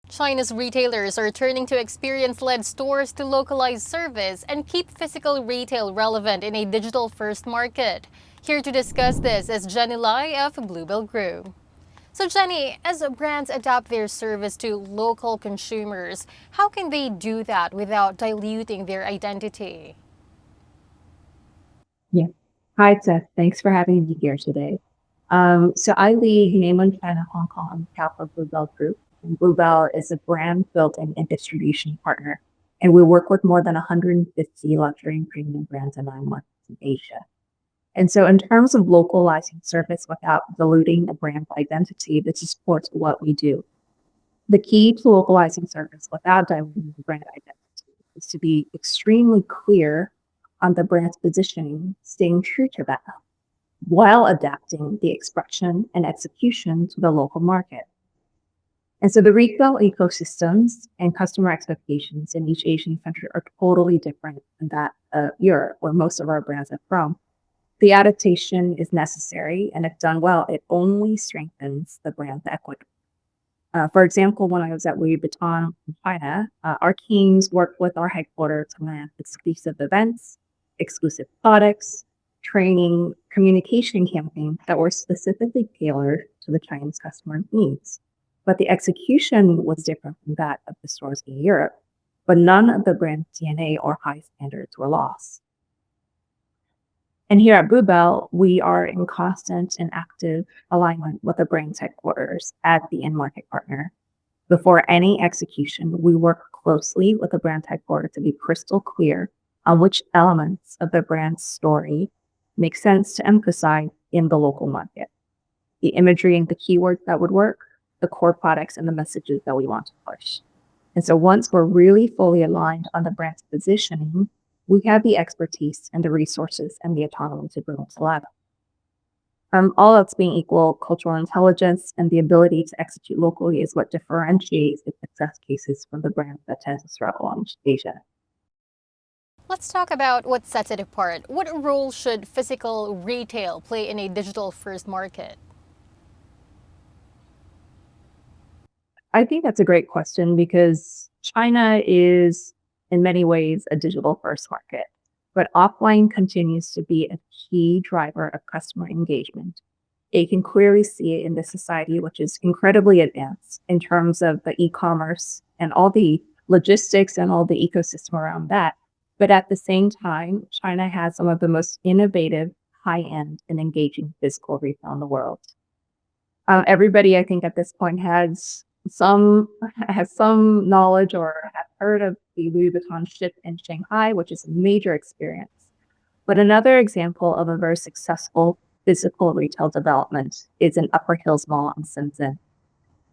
China's retailers are turning to experience-led stores to localize service and keep physical retail relevant in a digital-first market. Here to discuss this is Jenny Lai of Bluebell Group. So Jenny, as brands adapt their service to local consumers, how can they do that without diluting their identity? Yeah. Hi, Seth. Thanks for having me here today. So I lead mainland China, Hong Kong on behalf of Bluebell Group. And Bluebell is a brand building and distribution partner. And we work with more than 150 luxury and premium brands in 9 markets in Asia. And so in terms of localizing service without diluting a brand identity, this is core to what we do. The key to localizing service without diluting the brand identity is to be extremely clear on the brand's positioning, staying true to that, while adapting the expression and execution to the local market. And so the retail ecosystems and customer expectations in each Asian country are totally different than that of Europe, where most of our brands are from. The adaptation is necessary, and if done well, it only strengthens the brand's equity. For example, when I was at Louis Vuitton in China, our teams worked with our headquarters to plan exclusive events, exclusive products, training, communication campaigns that were specifically tailored to the Chinese customer needs. But the execution was different from that of the stores in Europe, but none of the brand's DNA or high standards were lost. And here at Bluebell, we are in constant and active alignment with the brand's headquarters as the end market partner. Before any execution, we work closely with the brand headquarters to be crystal clear on which elements of the brand's story make sense to emphasize in the local market. The imagery and the keywords that would work, the core products and the messages that we want to push. And so once we're really fully aligned on the brand's positioning, we have the expertise and the resources and the autonomy to bring it to life. All else being equal, cultural intelligence and the ability to execute locally is what differentiates the success cases from the brands that tend to struggle on Asia. Let's talk about what sets it apart. What role should physical retail play in a digital-first market? I think that's a great question because China is, in many ways, a digital first market, but offline continues to be a key driver of customer engagement. You can clearly see it in the society, which is incredibly advanced in terms of the e commerce and all the logistics and all the ecosystem around that. But at the same time, China has some of the most innovative, high end, and engaging physical retail in the world. Everybody, I think, at this point some has some knowledge or have heard of the Louis Vuitton ship in Shanghai, which is a major experience. But another example of a very successful physical retail development is in Upper Hills Mall in Shenzhen.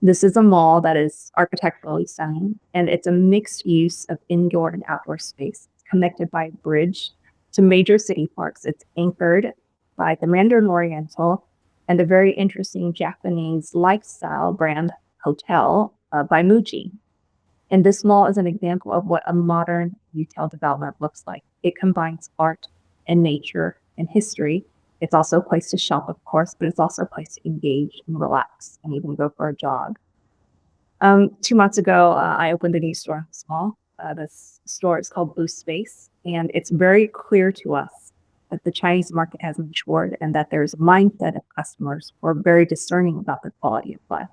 This is a mall that is architecturally stunning, and it's a mixed use of indoor and outdoor space. It's connected by a bridge to major city parks. It's anchored by the Mandarin Oriental and a very interesting Japanese lifestyle brand hotel by Muji. And this mall is an example of what a modern retail development looks like. It combines art and nature and history. It's also a place to shop, of course, but it's also a place to engage and relax and even go for a jog. 2 months ago, I opened a new store in this mall. This store is called Blue Space, and it's very clear to us that the Chinese market has matured and that there's a mindset of customers who are very discerning about the quality of life.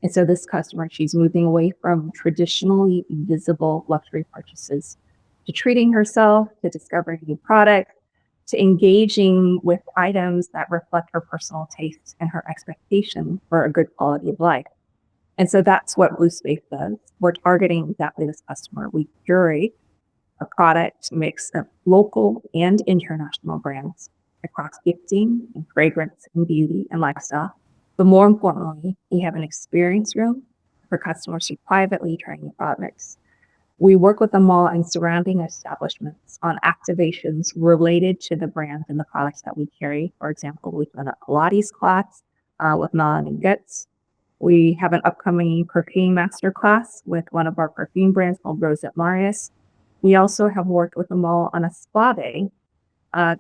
And so this customer, she's moving away from traditionally visible luxury purchases to treating herself, to discovering new products, to engaging with items that reflect her personal tastes and her expectation for a good quality of life. And so that's what Blue Space does. We're targeting exactly this customer. We curate a product mix of local and international brands across gifting and fragrance and beauty and lifestyle. But more importantly, we have an experience room for customers to privately try new products. We work with the mall and surrounding establishments on activations related to the brands and the products that we carry. For example, we've done a Pilates class with Melanie Getz. We have an upcoming perfume master class with one of our perfume brands called Rosette Marius. We also have worked with the mall on a spa day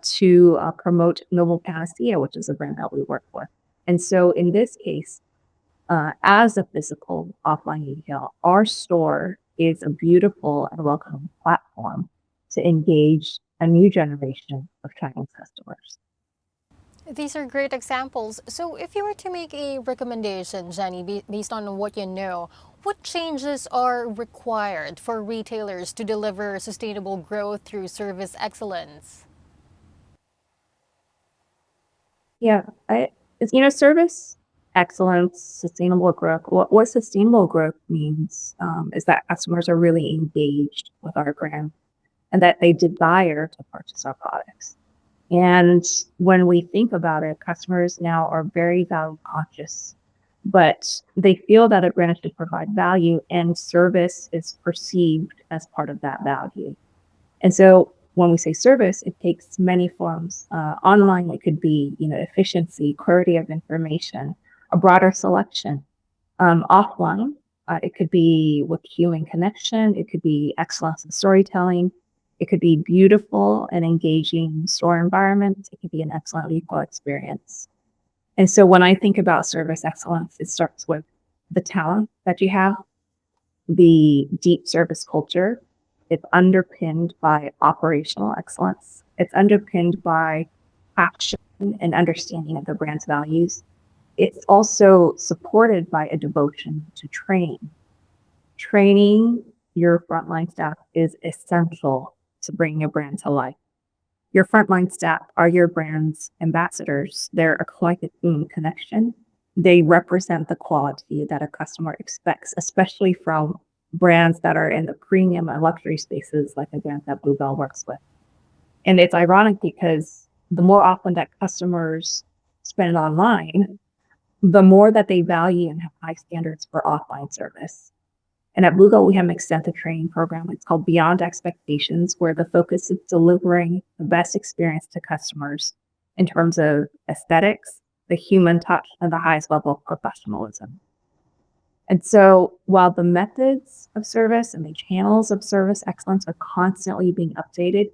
to promote Noble Panacea, which is a brand that we work with. And so in this case, as a physical offline retail, our store is a beautiful and welcoming platform to engage a new generation of Chinese customers. These are great examples. So, if you were to make a recommendation, Jenny, based on what you know, what changes are required for retailers to deliver sustainable growth through service excellence? Yeah, service excellence, sustainable growth. What sustainable growth means is that customers are really engaged with our brand and that they desire to purchase our products. And when we think about it, customers now are very value conscious, but they feel that a brand should provide value and service is perceived as part of that value. And so when we say service, it takes many forms. Online, it could be, efficiency, clarity of information, a broader selection. Offline, it could be with human connection. It could be excellence in storytelling. It could be beautiful and engaging store environment. It could be an excellent retail experience. And so when I think about service excellence, it starts with the talent that you have, the deep service culture. It's underpinned by operational excellence. It's underpinned by passion and understanding of the brand's values. It's also supported by a devotion to training. Training your frontline staff is essential to bring your brand to life. Your frontline staff are your brand's ambassadors. They're a collective human connection. They represent the quality that a customer expects, especially from brands that are in the premium and luxury spaces like the brand that Bluebell works with. And it's ironic because the more often that customers spend online, the more that they value and have high standards for offline service. And at Bluebell, we have an extensive training program. It's called Beyond Expectations, where the focus is delivering the best experience to customers in terms of aesthetics, the human touch, and the highest level of professionalism. And so while the methods of service and the channels of service excellence are constantly being updated,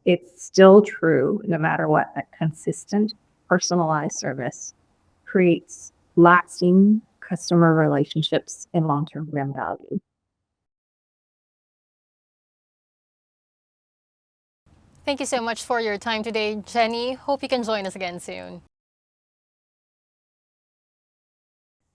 it's still true, no matter what, that consistent, personalized service creates lasting customer relationships and long-term brand value. Thank you so much for your time today, Jenny. Hope you can join us again soon.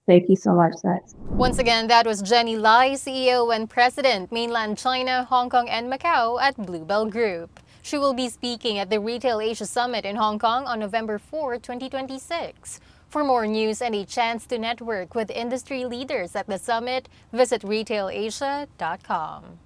Thank you so much, Seth. Once again, that was Jenny Lai, CEO and President, Mainland China, Hong Kong, and Macau at Bluebell Group. She will be speaking at the Retail Asia Summit in Hong Kong on November 4, 2026. For more news and a chance to network with industry leaders at the summit, visit retailasia.com.